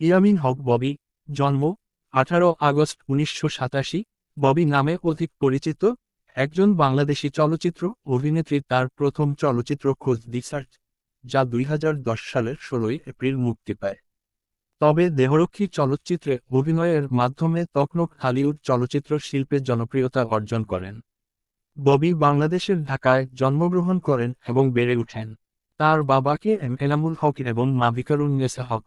ইয়ামিন হক ববি, জন্ম 18 আগস্ট 1987, ববি নামে অধিক পরিচিত, একজন বাংলাদেশী চলচ্চিত্র অভিনেত্রী। তার প্রথম চলচ্চিত্র খোঁজ দি সার্চ, যা 2010 সালের 16 এপ্রিল মুক্তি পায়। তবে দেহরক্ষী চলচ্চিত্রে অভিনয়ের মাধ্যমে তখনও হলিউড চলচ্চিত্র শিল্পে জনপ্রিয়তা অর্জন করেন। ববি বাংলাদেশের ঢাকায় জন্মগ্রহণ করেন এবং বেড়ে ওঠেন। তার বাবাকে এনামুল হক এবং মা ভিকারুন্নেসা হক।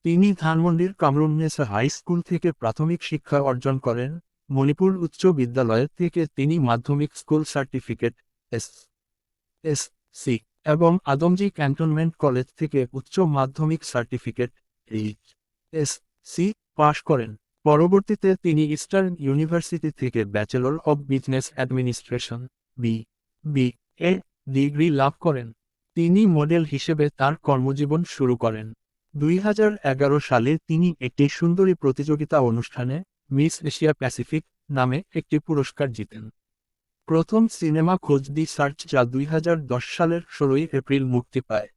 তিনি ধানমন্ডির কামরুন্নেসা হাই স্কুল থেকে প্রাথমিক শিক্ষা অর্জন করেন। মণিপুর উচ্চ বিদ্যালয় থেকে তিনি মাধ্যমিক school certificate S S C এবং আদমজী ক্যান্টনমেন্ট কলেজ থেকে উচ্চ মাধ্যমিক certificate H S C pass করেন। পরবর্তীতে তিনি ইস্টার্ন ইউনিভার্সিটি থেকে bachelor of business administration B A degree লাভ করেন। তিনি মডেল হিসেবে তার কর্মজীবন শুরু করেন। 2011 সালে তিনি একটি সুন্দরী প্রতিযোগিতা অনুষ্ঠানে মিস এশিয়া প্যাসিফিক নামে একটি পুরস্কার জিতেন। প্রথম সিনেমা খোঁজ দি সার্চ, যা 2010 সালের 16 এপ্রিল মুক্তি পায়।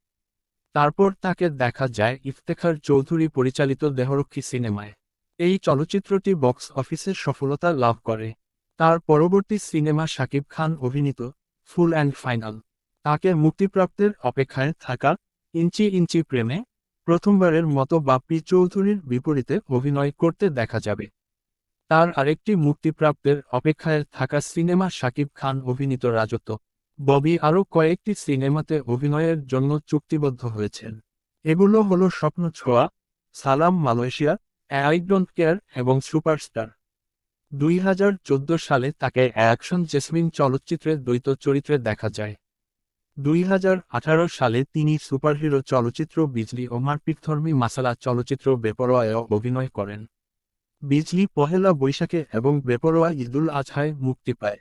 তারপর তাকে দেখা যায় ইফতেখার চৌধুরী পরিচালিত দেহরক্ষী সিনেমায়। এই চলচ্চিত্রটি বক্স অফিসে সফলতা লাভ করে। তার পরবর্তী সিনেমা শাকিব খান অভিনীত ফুল অ্যান্ড ফাইনাল। তাকে মুক্তিপ্রাপ্তের অপেক্ষায় থাকা ইঞ্চি ইঞ্চি প্রেমে প্রথমবারের মতো বাপ্পি চৌধুরীর বিপরীতে অভিনয় করতে দেখা যাবে। তার আরেকটি মুক্তিপ্রাপ্তের অপেক্ষায় থাকা সিনেমা শাকিব খান অভিনীত রাজত্ব। ববি আরও কয়েকটি সিনেমাতে অভিনয়ের জন্য চুক্তিবদ্ধ হয়েছেন। এগুলো হলো স্বপ্ন ছোঁয়া, সালাম মালয়েশিয়া, আই ডোন্ট কেয়ার এবং সুপারস্টার। 2014 সালে তাকে অ্যাকশন জেসমিন চলচ্চিত্রে দ্বৈত চরিত্রে দেখা যায়। 2018 সালে তিনি সুপারহিরো চলচ্চিত্র বিজলি ও মারপিটধর্মী মাসালা চলচ্চিত্র বেপরোয়ায়ও অভিনয় করেন। বিজলি পহেলা বৈশাখে এবং বেপরোয়া ঈদুল আজহায় মুক্তি পায়।